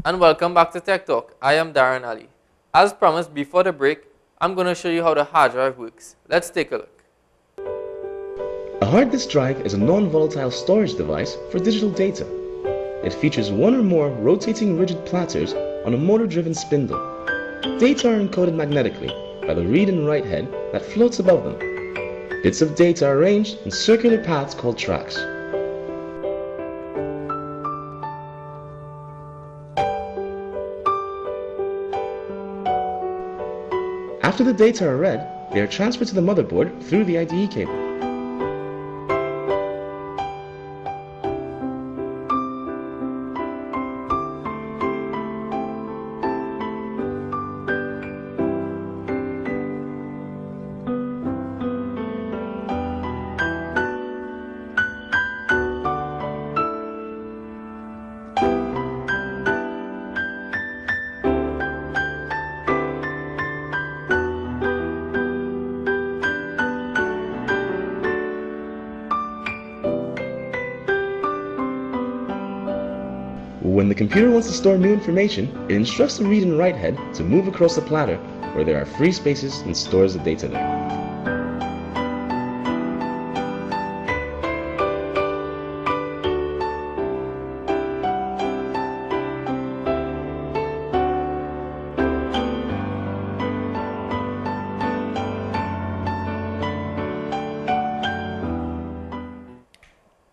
and welcome back to Tech Talk. I am Daren Ali. As promised before the break, I'm going to show you how the hard drive works. Let's take a look. A hard disk drive is a non-volatile storage device for digital data. It features one or more rotating rigid platters on a motor-driven spindle. Data are encoded magnetically by the read and write head that floats above them. Bits of data are arranged in circular paths called tracks. After the data are read, they are transferred to the motherboard through the IDE cable. When the computer wants to store new information, it instructs the read and write head to move across the platter where there are free spaces and stores the data there.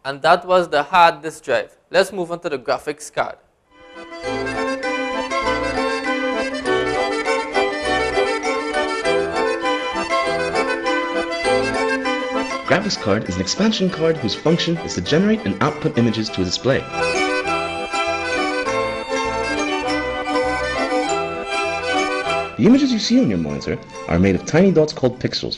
And that was the hard disk drive. Let's move on to the graphics card. Graphics card is an expansion card whose function is to generate and output images to a display. The images you see on your monitor are made of tiny dots called pixels.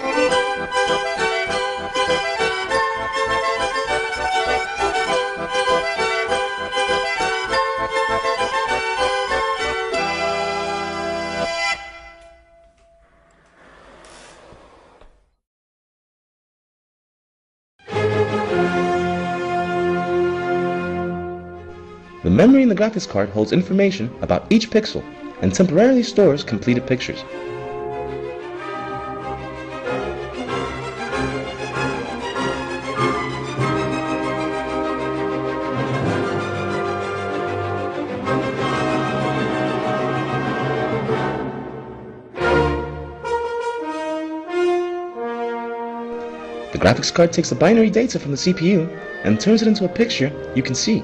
The memory in the graphics card holds information about each pixel and temporarily stores completed pictures. The graphics card takes the binary data from the CPU and turns it into a picture you can see.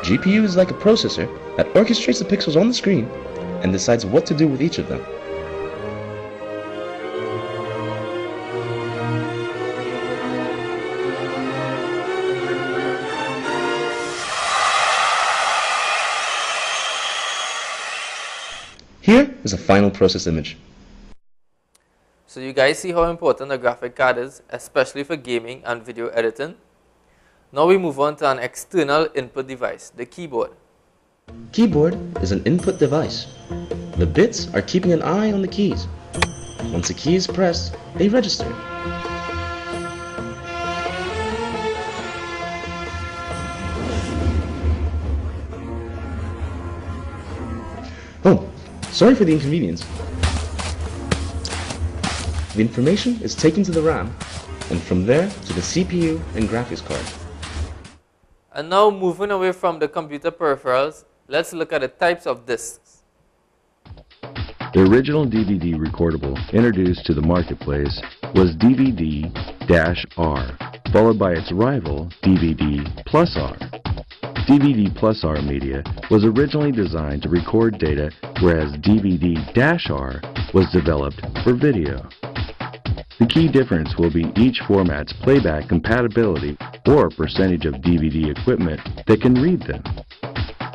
GPU is like a processor that orchestrates the pixels on the screen and decides what to do with each of them. Here is a final process image. So you guys see how important a graphic card is, especially for gaming and video editing. Now we move on to an external input device, the keyboard. Keyboard is an input device. The bits are keeping an eye on the keys. Once a key is pressed, they register. Oh, sorry for the inconvenience. The information is taken to the RAM, and from there to the CPU and graphics card. And now moving away from the computer peripherals, let's look at the types of discs. The original DVD recordable introduced to the marketplace was DVD-R, followed by its rival DVD+R. DVD+R media was originally designed to record data, whereas DVD-R was developed for video. The key difference will be each format's playback compatibility or percentage of DVD equipment that can read them.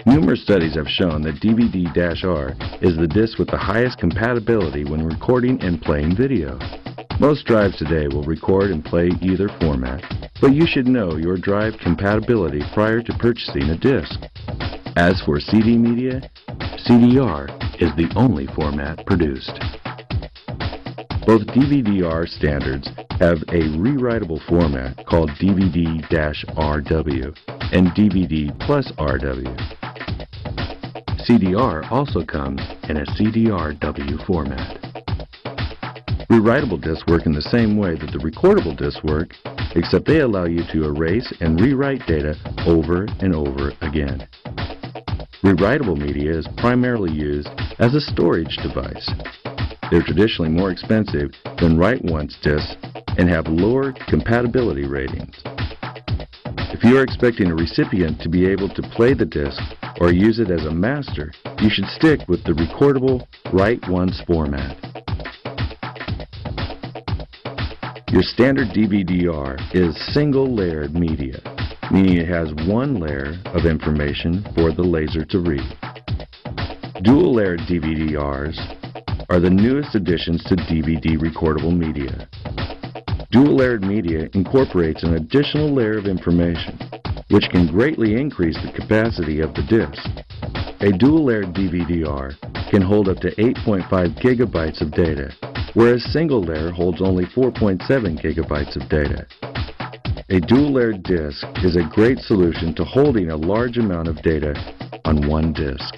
Numerous studies have shown that DVD-R is the disc with the highest compatibility when recording and playing video. Most drives today will record and play either format, but you should know your drive compatibility prior to purchasing a disc. As for CD media, CDR is the only format produced. Both DVD-R standards have a rewritable format called DVD-RW and DVD+RW. CDR also comes in a CDR-W format. Rewritable discs work in the same way that the recordable discs work, except they allow you to erase and rewrite data over and over again. Rewritable media is primarily used as a storage device. They're traditionally more expensive than write-once discs and have lower compatibility ratings. If you are expecting a recipient to be able to play the disc or use it as a master, you should stick with the recordable write-once format. Your standard DVD-R is single-layered media, meaning it has one layer of information for the laser to read. Dual-layered DVD-Rs are the newest additions to DVD recordable media. Dual-layered media incorporates an additional layer of information, which can greatly increase the capacity of the disc. A dual-layered DVD-R can hold up to 8.5 gigabytes of data, whereas single layer holds only 4.7 gigabytes of data. A dual-layered disc is a great solution to holding a large amount of data on one disc.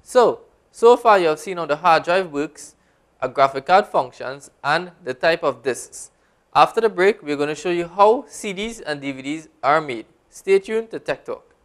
So far you have seen how the hard drive works, a graphic card functions, and the type of discs. After the break, we're going to show you how CDs and DVDs are made. Stay tuned to Tech Talk.